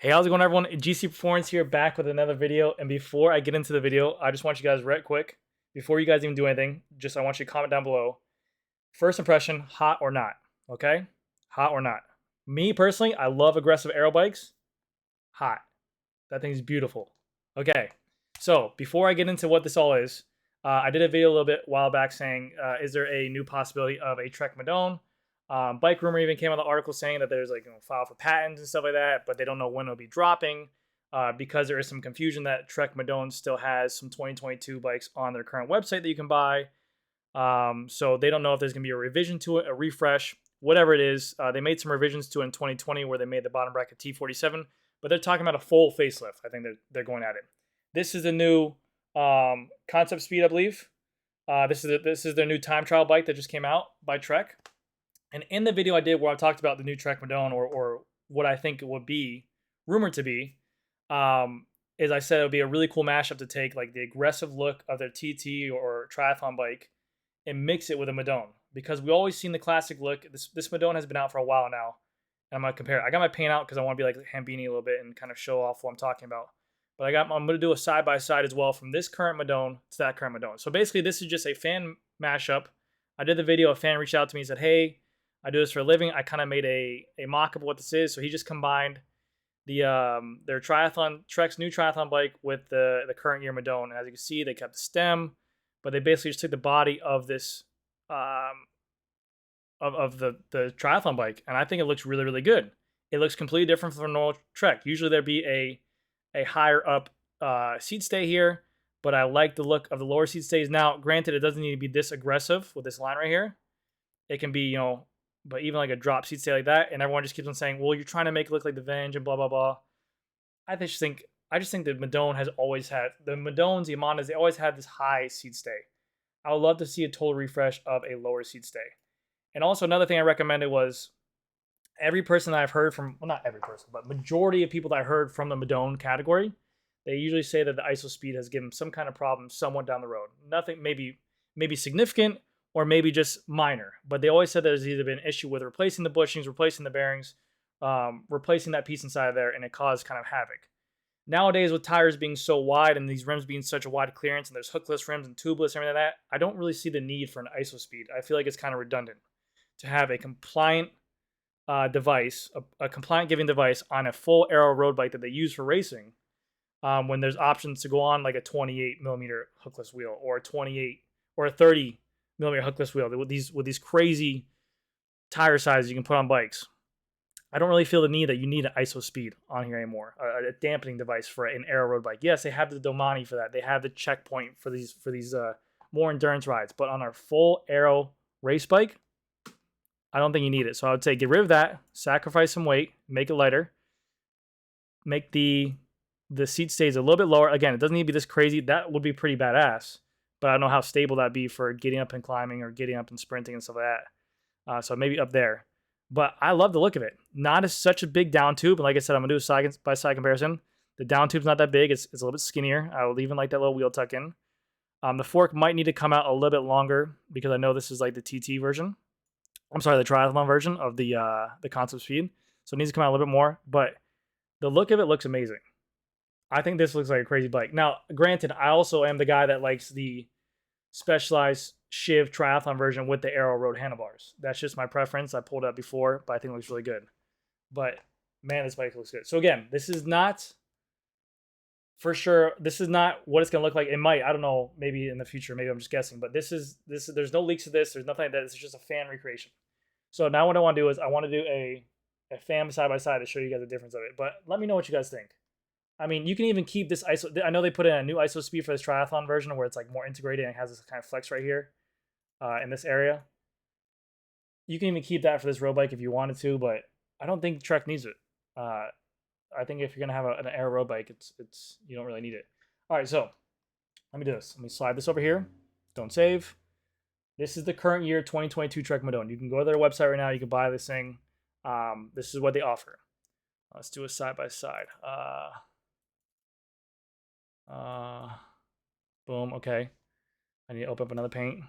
Hey, how's it going, everyone? GC Performance here, back with another video. And before I get into the video, I just want you guys right quick, before you guys even do anything, I want you to comment down below. First impression, hot or not? Okay, hot or not? Me personally, I love aggressive aero bikes. Hot. That thing's beautiful. Okay, so before I get into what this all is, I did a video a little bit while back saying, is there a new possibility of a Trek Madone? Bike Rumor even came out the article saying that there's file for patents and stuff like that, but they don't know when it'll be dropping because there is some confusion that Trek Madone still has some 2022 bikes on their current website that you can buy. So they don't know if there's gonna be a revision to it, a refresh, whatever it is. They made some revisions to it in 2020 where they made the bottom bracket T47, but they're talking about a full facelift. I think they're going at it. This is the new concept speed, I believe. This is their new time trial bike that just came out by Trek. And in the video I did where I talked about the new Trek Madone or what I think it would be rumored to be, is I said it would be a really cool mashup to take like the aggressive look of their TT or triathlon bike and mix it with a Madone, because we always seen the classic look. This Madone has been out for a while now, and I'm gonna compare it. I got my paint out because I want to be like Hambini a little bit and kind of show off what I'm talking about. But I'm gonna do a side by side as well from this current Madone to that current Madone. So basically, this is just a fan mashup. I did the video. A fan reached out to me and said, "Hey, I do this for a living." I kind of made a mock up of what this is. So he just combined the their Trek's new triathlon bike with the current year Madone. And as you can see, they kept the stem, but they basically just took the body of this of the triathlon bike, and I think it looks really, really good. It looks completely different from a normal Trek. Usually there'd be a higher up seat stay here, but I like the look of the lower seat stays. Now, granted, it doesn't need to be this aggressive with this line right here. It can be, but even like a drop seat stay like that, and everyone just keeps on saying, well, you're trying to make it look like the Venge and blah, blah, blah. I just think that Madone has always had, the Madones, the Amandas, they always had this high seat stay. I would love to see a total refresh of a lower seat stay. And also another thing I recommended was every person that I've heard from, well, not every person, but majority of people that I heard from the Madone category, they usually say that the ISO speed has given some kind of problem somewhat down the road. Nothing maybe significant or maybe just minor, but they always said there's either been an issue with replacing the bushings, replacing the bearings, replacing that piece inside of there, and it caused kind of havoc. Nowadays, with tires being so wide and these rims being such a wide clearance, and there's hookless rims and tubeless and everything like that, I don't really see the need for an ISO speed. I feel like it's kind of redundant to have a compliant device, a compliant giving device on a full aero road bike that they use for racing, when there's options to go on like a 28 millimeter hookless wheel or a 28 or a 30 millimeter hookless wheel with these crazy tire sizes you can put on bikes. I don't really feel the need that you need an ISO speed on here anymore, a dampening device for an aero road bike. Yes, they have the Domani for that. They have the checkpoint for these more endurance rides, but on our full aero race bike, I don't think you need it. So I would say get rid of that, sacrifice some weight, make it lighter, make the seat stays a little bit lower. Again, it doesn't need to be this crazy. That would be pretty badass, but I don't know how stable that'd be for getting up and climbing or getting up and sprinting and stuff like that. So maybe up there. But I love the look of it. Not as such a big down tube. And like I said, I'm going to do a side by side comparison. The down tube's not that big. It's a little bit skinnier. I will even like that little wheel tuck in. The fork might need to come out a little bit longer because I know this is like the TT version. I'm sorry, the triathlon version of the concept speed. So it needs to come out a little bit more. But the look of it looks amazing. I think this looks like a crazy bike. Now, granted, I also am the guy that likes the specialized Shiv triathlon version with the Aero Road handlebars. That's just my preference. I pulled it up before, but I think it looks really good. But man, this bike looks good. So again, this is not for sure. This is not what it's gonna look like. It might. I don't know. Maybe in the future. Maybe I'm just guessing. But this is. There's no leaks of this. There's nothing like that. It's just a fan recreation. So now what I want to do is I want to do a fan side by side to show you guys the difference of it. But let me know what you guys think. I mean, you can even keep this ISO. I know they put in a new ISO speed for this triathlon version where it's like more integrated and it has this kind of flex right here in this area. You can even keep that for this road bike if you wanted to, but I don't think Trek needs it. I think if you're gonna have an aero road bike, it's you don't really need it. All right, so let me do this. Let me slide this over here. Don't save. This is the current year 2022 Trek Madone. You can go to their website right now. You can buy this thing. This is what they offer. Let's do a side by side. Boom. Okay. I need to open up another paint.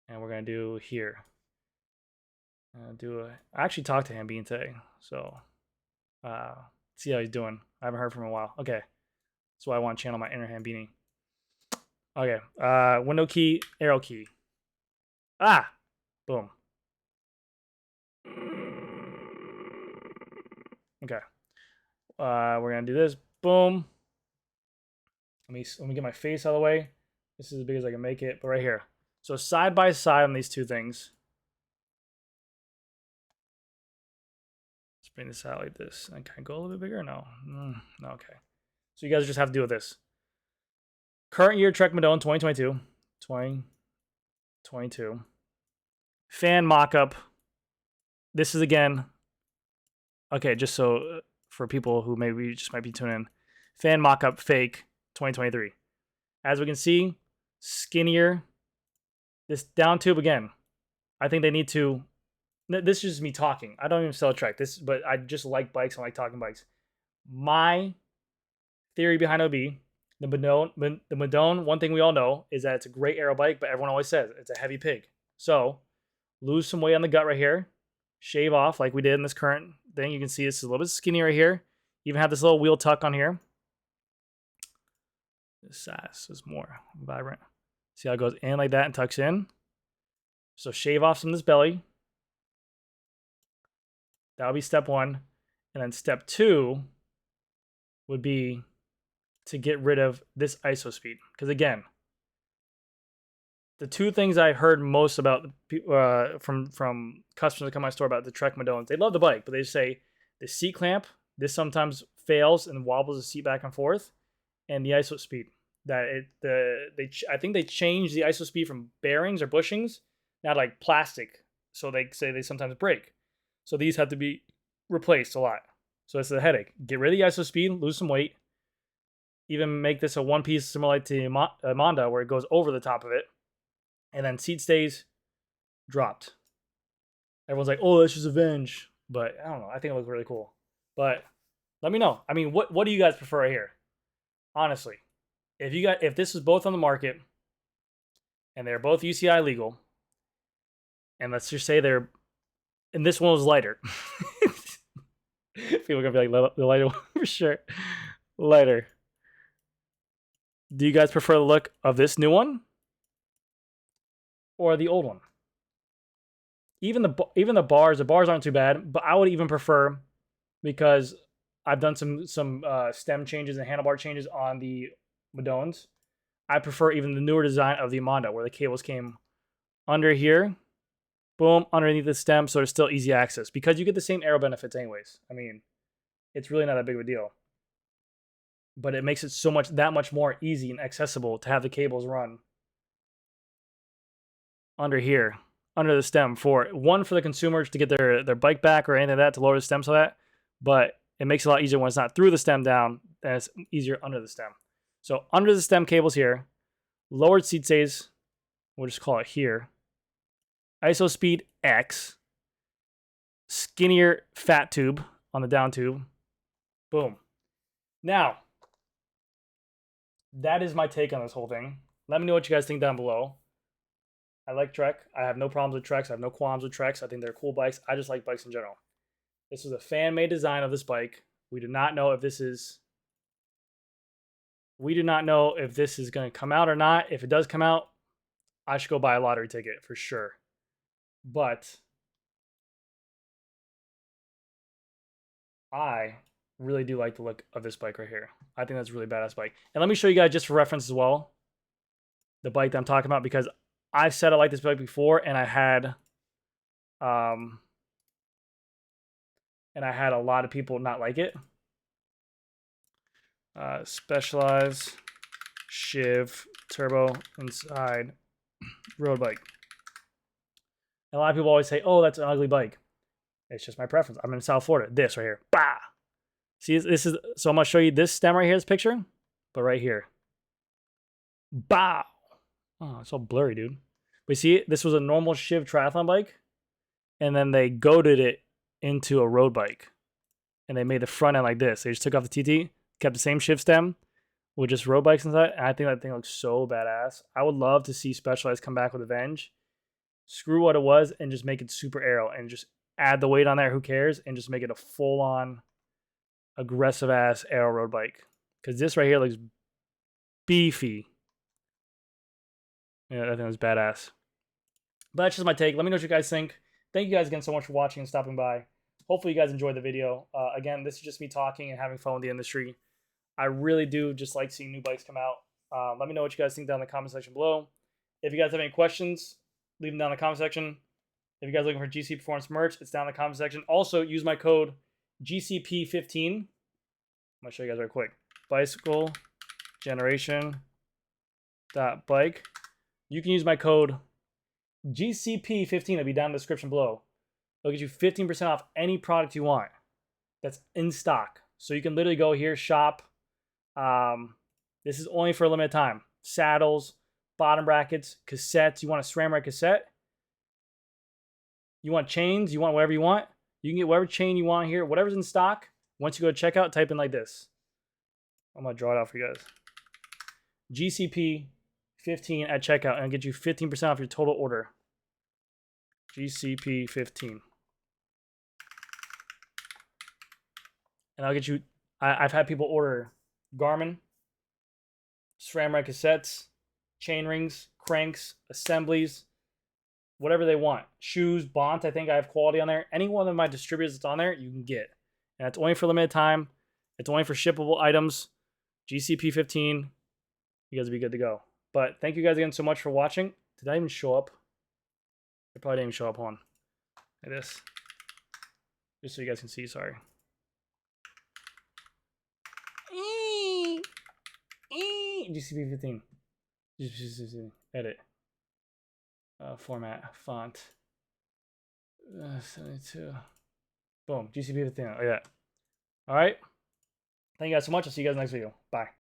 And we're going to do here. I actually talked to Hambine today. So See how he's doing. I haven't heard from him in a while. Okay. That's why I want to channel my inner hand beanie. Okay. Window key, arrow key. Ah! Boom. Okay. We're gonna do this. Boom. Let me get my face out of the way. This is as big as I can make it, but right here. So side by side on these two things. Let's bring this out like this. And can I go a little bit bigger? No. No, okay. So you guys just have to deal with this. Current year Trek Madone 2022. 2022. Fan mock-up. This is again. Okay, just so for people who maybe just might be tuning in. Fan mock-up fake 2023. As we can see, skinnier. This down tube again. I think they need to. This is just me talking. I don't even sell a Trek. But I just like bikes. I like talking bikes. My theory behind OB, the Madone. One thing we all know is that it's a great aero bike, but everyone always says it's a heavy pig. So lose some weight on the gut right here. Shave off like we did in this current thing. You can see it's a little bit skinnier right here. Even have this little wheel tuck on here. This ass is more vibrant. See how it goes in like that and tucks in. So shave off some of this belly. That'll be step one. And then step two would be to get rid of this ISO speed. Because again, the two things I heard most about from customers that come to my store about the Trek Madones, they love the bike, but they say the seat clamp, this sometimes fails and wobbles the seat back and forth, and the ISO speed. I think they changed the ISO speed from bearings or bushings, now to like plastic. So they say they sometimes break. So these have to be replaced a lot. So it's a headache. Get rid of the ISO speed, lose some weight. Even make this a one piece similar to Monda, where it goes over the top of it. And then seat stays dropped. Everyone's like, oh, that's just Avenge. But I don't know. I think it looks really cool. But let me know. I mean, what do you guys prefer right here? Honestly. If this was both on the market and they're both UCI legal, and let's just say and this one was lighter. People are gonna be like, the lighter one for sure. Lighter. Do you guys prefer the look of this new one or the old one? Even the bars aren't too bad, but I would even prefer, because I've done some stem changes and handlebar changes on the Madones. I prefer even the newer design of the Monda, where the cables came under here, boom, underneath the stem, so there's still easy access, because you get the same aero benefits anyways. I mean, it's really not that big of a deal, but it makes it that much more easy and accessible to have the cables run under here, under the stem, for the consumers to get their bike back or anything like that, to lower the stem so that, but it makes it a lot easier when it's not through the stem down, and it's easier under the stem. So under the stem cables here, lowered seat stays, we'll just call it here, ISO speed X, skinnier fat tube on the down tube, boom. Now, that is my take on this whole thing. Let me know what you guys think down below. I like Trek. I have no problems with Treks. I have no qualms with Treks. I think they're cool bikes. I just like bikes in general. This is a fan-made design of this bike. We do not know if this is going to come out or not. If it does come out, I should go buy a lottery ticket for sure. But I really do like the look of this bike right here. I think that's a really badass bike. And let me show you guys, just for reference as well, the bike that I'm talking about, because I've said I like this bike before, and I had a lot of people not like it. Specialized Shiv Turbo Inside road bike. And a lot of people always say, oh, that's an ugly bike. It's just my preference. I'm in South Florida. This right here. Bah! See, so I'm going to show you this stem right here, this picture, but right here. Bow! Oh, it's all blurry, dude. But see, this was a normal Shiv triathlon bike, and then they goated it into a road bike, and they made the front end like this. They just took off the TT, kept the same Shiv stem with just road bikes inside, and I think that thing looks so badass. I would love to see Specialized come back with Avenge, screw what it was, and just make it super aero, and just add the weight on there, who cares, and just make it a full-on aggressive ass aero road bike. Because this right here looks beefy. Yeah, I think that's badass. But that's just my take. Let me know what you guys think. Thank you guys again so much for watching and stopping by. Hopefully you guys enjoyed the video. Again, this is just me talking and having fun with the industry. I really do just like seeing new bikes come out. Let me know what you guys think down in the comment section below. If you guys have any questions, leave them down in the comment section. If you guys are looking for GC Performance merch, it's down in the comment section. Also, use my code GCP15. I'm going to show you guys right quick. Bicycle Generation Bike. You can use my code GCP15. It'll be down in the description below. It'll get you 15% off any product you want that's in stock. So you can literally go here, shop. This is only for a limited time. Saddles, bottom brackets, cassettes. You want a SRAM rack cassette? You want chains? You want whatever you want? You can get whatever chain you want here. Whatever's in stock. Once you go to checkout, type in like this. I'm going to draw it out for you guys. GCP15 at checkout and get you 15% off your total order. GCP15. And I'll get you... I've had people order Garmin, SRAM rack cassettes, chain rings, cranks, assemblies, whatever they want. Shoes, Bont, I think I have quality on there. Any one of my distributors that's on there, you can get. And it's only for limited time. It's only for shippable items. GCP15. You guys will be good to go. But thank you guys again so much for watching. Did I even show up? I probably didn't even show up on. Like this. Just so you guys can see, sorry. GCP15. Edit. Format. Font. 72. Boom. GCP15. Oh, yeah. All right. Thank you guys so much. I'll see you guys next video. Bye.